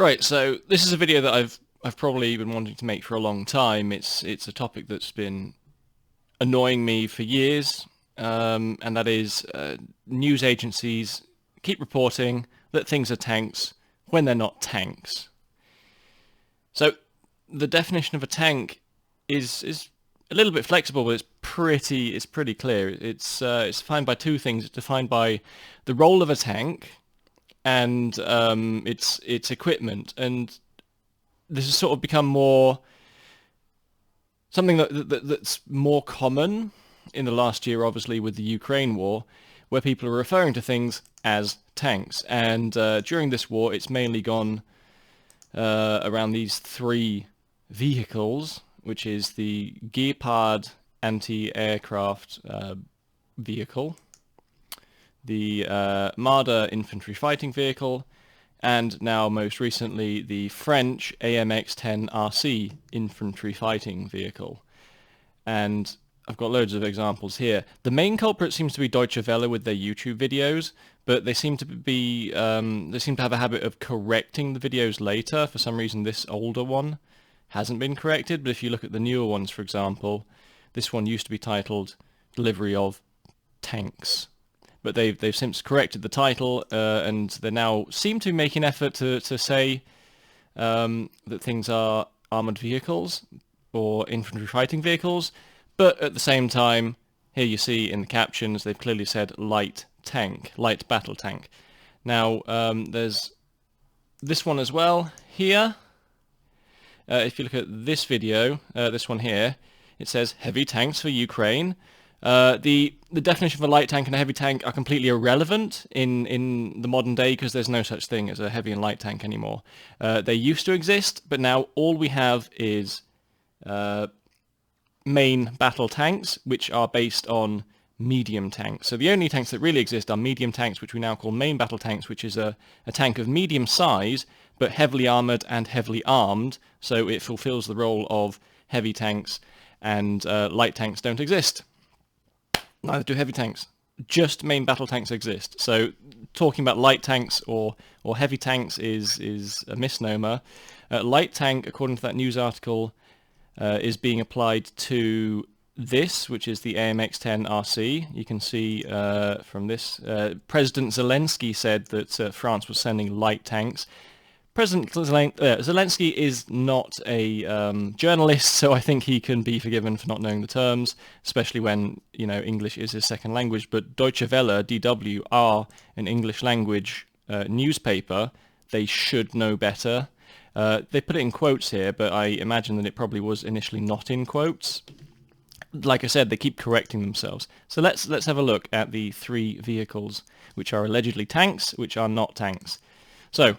Right, so this is a video that I've probably been wanting to make for a long time. It's a topic that's been annoying me for years, and that is news agencies keep reporting that things are tanks when they're not tanks. So the definition of a tank is a little bit flexible, but it's pretty clear. It's defined by two things. It's defined by the role of a tank and its equipment, and this has sort of become more something that's more common in the last year, obviously with the Ukraine war, where people are referring to things as tanks. And during this war, it's mainly gone around these three vehicles, which is the Gepard anti-aircraft vehicle, the Marder infantry fighting vehicle, and now most recently the French AMX-10 RC infantry fighting vehicle. And I've got loads of examples here. The main culprit seems to be Deutsche Welle with their YouTube videos, but they seem to have a habit of correcting the videos later. For some reason this older one hasn't been corrected, but if you look at the newer ones, for example, this one used to be titled Delivery of Tanks. But they've since corrected the title, and they now seem to make an effort to say that things are armoured vehicles or infantry fighting vehicles, but at the same time, here you see in the captions they've clearly said light tank, light battle tank. Now there's this one as well here. If you look at this video, this one here, it says heavy tanks for Ukraine. The definition of a light tank and a heavy tank are completely irrelevant in the modern day because there's no such thing as a heavy and light tank anymore. They used to exist, but now all we have is main battle tanks, which are based on medium tanks. So the only tanks that really exist are medium tanks, which we now call main battle tanks, which is a tank of medium size, but heavily armoured and heavily armed, so it fulfills the role of heavy tanks, and light tanks don't exist. Neither do heavy tanks. Just main battle tanks exist. So talking about light tanks or heavy tanks is a misnomer. Light tank, according to that news article, is being applied to this, which is the AMX-10 RC. You can see from this, President Zelensky said that France was sending light tanks. President Zelensky is not a journalist, so I think he can be forgiven for not knowing the terms, especially when, you know, English is his second language. But Deutsche Welle, DW, are an English language newspaper. They should know better. They put it in quotes here, but I imagine that it probably was initially not in quotes. Like I said, they keep correcting themselves. So let's have a look at the three vehicles, which are allegedly tanks, which are not tanks. So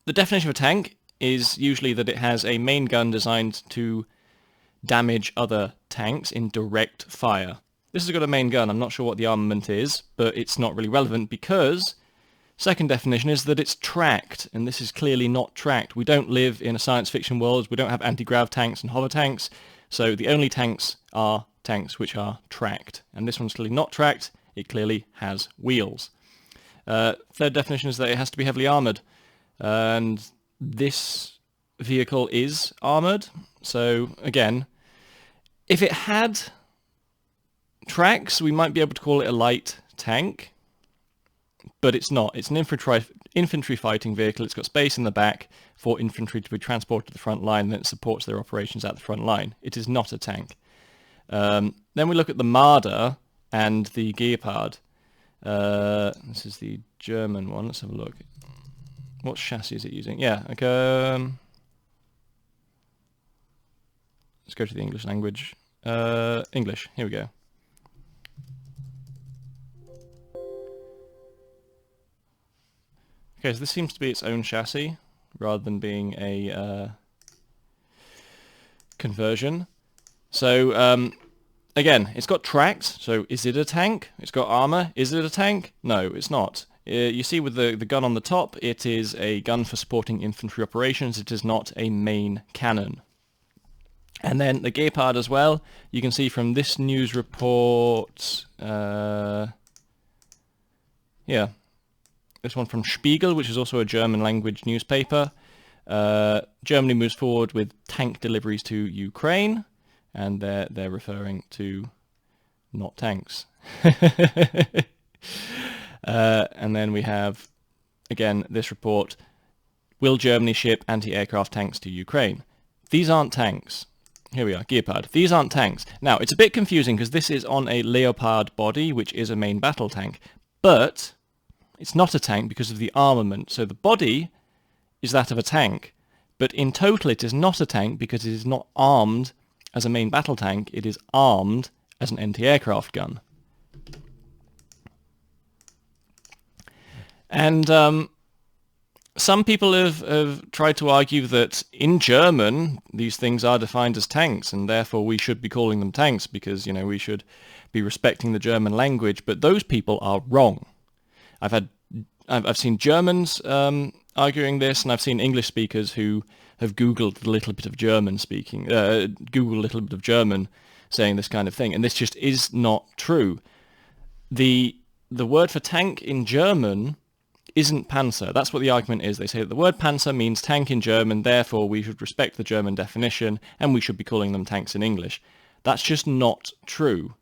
the definition of a tank is usually that it has a main gun designed to damage other tanks in direct fire. This has got a main gun. I'm not sure what the armament is, but it's not really relevant because second definition is that it's tracked, and this is clearly not tracked. We don't live in a science fiction world. We don't have anti-grav tanks and hover tanks, so the only tanks are tanks which are tracked, and this one's clearly not tracked. It clearly has wheels. Third definition is that it has to be heavily armoured. And this vehicle is armoured, so again, if it had tracks, we might be able to call it a light tank, but it's not. It's an infantry fighting vehicle. It's got space in the back for infantry to be transported to the front line, and it supports their operations at the front line. It is not a tank. Then we look at the Marder and the Gepard. This is the German one. Let's have a look. What chassis is it using? Yeah, okay. Let's go to the English language. English, here we go. Okay, so this seems to be its own chassis, rather than being a conversion. So, again, it's got tracks, so is it a tank? It's got armour, is it a tank? No, it's not. You see with the gun on the top, it is a gun for supporting infantry operations. It is not a main cannon. And then the Gepard as well, you can see from this news report, yeah, This one from Spiegel, which is also a German language newspaper. Germany moves forward with tank deliveries to Ukraine, and they're referring to not tanks. And then we have, again, this report, will Germany ship anti-aircraft tanks to Ukraine? These aren't tanks. Here we are, Gepard. These aren't tanks. Now, it's a bit confusing because this is on a Leopard body, which is a main battle tank, but it's not a tank because of the armament. So the body is that of a tank, but in total it is not a tank because it is not armed as a main battle tank. It is armed as an anti-aircraft gun. And some people have tried to argue that in German these things are defined as tanks, and therefore we should be calling them tanks because, you know, we should be respecting the German language. But those people are wrong. I've seen Germans arguing this, and I've seen English speakers who have Googled a little bit of German speaking, Googled a little bit of German saying this kind of thing, and this just is not true. The word for tank in German isn't Panzer. That's what the argument is. They say that the word Panzer means tank in German, therefore we should respect the German definition and we should be calling them tanks in English. That's just not true.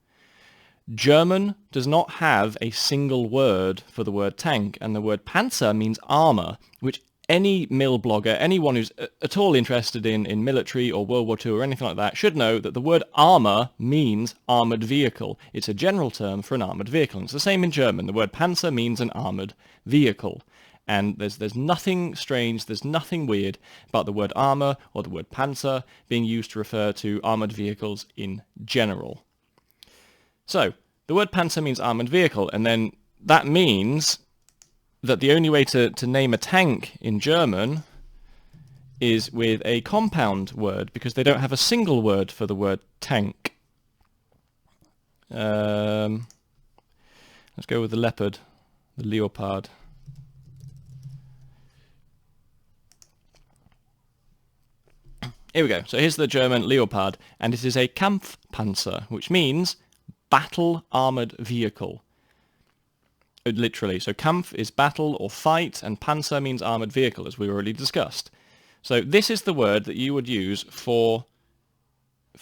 German does not have a single word for the word tank, and the word Panzer means armour, which any mill blogger, anyone who's at all interested in military or World War II or anything like that, should know that the word armour means armoured vehicle. It's a general term for an armoured vehicle. And it's the same in German. The word Panzer means an armoured vehicle. And there's nothing strange, there's nothing weird about the word armour or the word Panzer being used to refer to armoured vehicles in general. So, the word Panzer means armoured vehicle, and then that means that the only way to name a tank in German is with a compound word, because they don't have a single word for the word tank. Let's go with the leopard, the leopard. Here we go. So here's the German Leopard, and it is a Kampfpanzer, which means battle armoured vehicle. Literally. So Kampf is battle or fight, and Panzer means armoured vehicle, as we already discussed. So this is the word that you would use for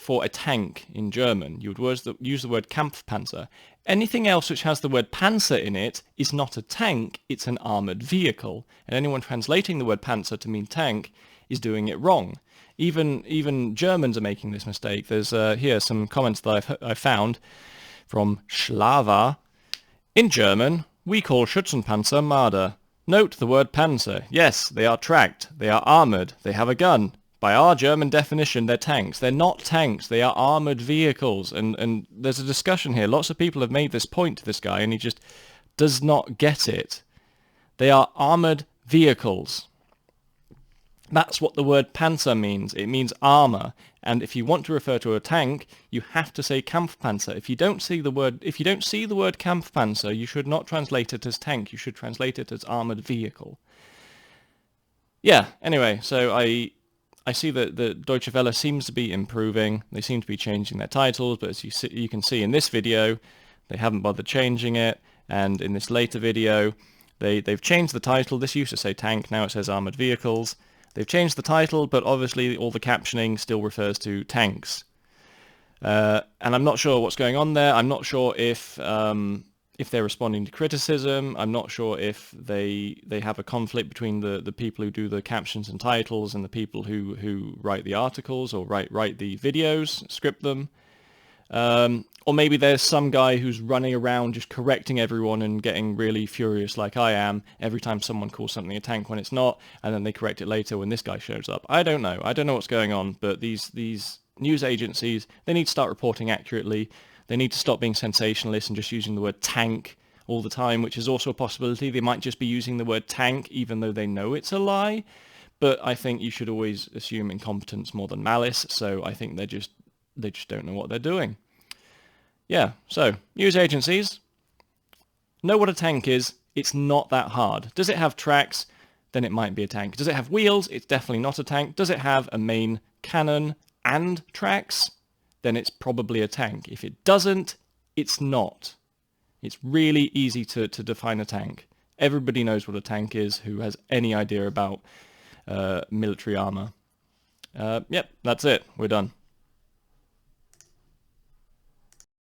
a tank in German. You would use the word Kampfpanzer. Anything else which has the word Panzer in it is not a tank, it's an armoured vehicle. And anyone translating the word Panzer to mean tank is doing it wrong. Even Germans are making this mistake. There's here some comments that I've found from Schlava. In German, we call Schützenpanzer Marder. Note the word Panzer. Yes, they are tracked. They are armoured. They have a gun. By our German definition, they're tanks. They're not tanks. They are armoured vehicles. And there's a discussion here. Lots of people have made this point to this guy, and he just does not get it. They are armoured vehicles. That's what the word Panzer means. It means armour. And if you want to refer to a tank, you have to say Kampfpanzer. If you don't see the word Kampfpanzer, you should not translate it as tank. You should translate it as armoured vehicle. Yeah, anyway, so I see that the Deutsche Welle seems to be improving. They seem to be changing their titles, but as you can see in this video, they haven't bothered changing it. And in this later video, they've changed the title. This used to say tank, now it says armoured vehicles. They've changed the title, but obviously all the captioning still refers to tanks. And I'm not sure what's going on there. I'm not sure if they're responding to criticism. I'm not sure if they have a conflict between the people who do the captions and titles and the people who write the articles or write the videos, script them. Or maybe there's some guy who's running around just correcting everyone and getting really furious like I am every time someone calls something a tank when it's not, and then they correct it later when this guy shows up. I don't know. I don't know what's going on, but these news agencies, they need to start reporting accurately. They need to stop being sensationalist and just using the word tank all the time, which is also a possibility. They might just be using the word tank even though they know it's a lie. But I think you should always assume incompetence more than malice, so I think they just don't know what they're doing. Yeah, so, news agencies, know what a tank is. It's not that hard. Does it have tracks? Then it might be a tank. Does it have wheels? It's definitely not a tank. Does it have a main cannon and tracks? Then it's probably a tank. If it doesn't, it's not. It's really easy to define a tank. Everybody knows what a tank is who has any idea about military armor. Yep, that's it. We're done.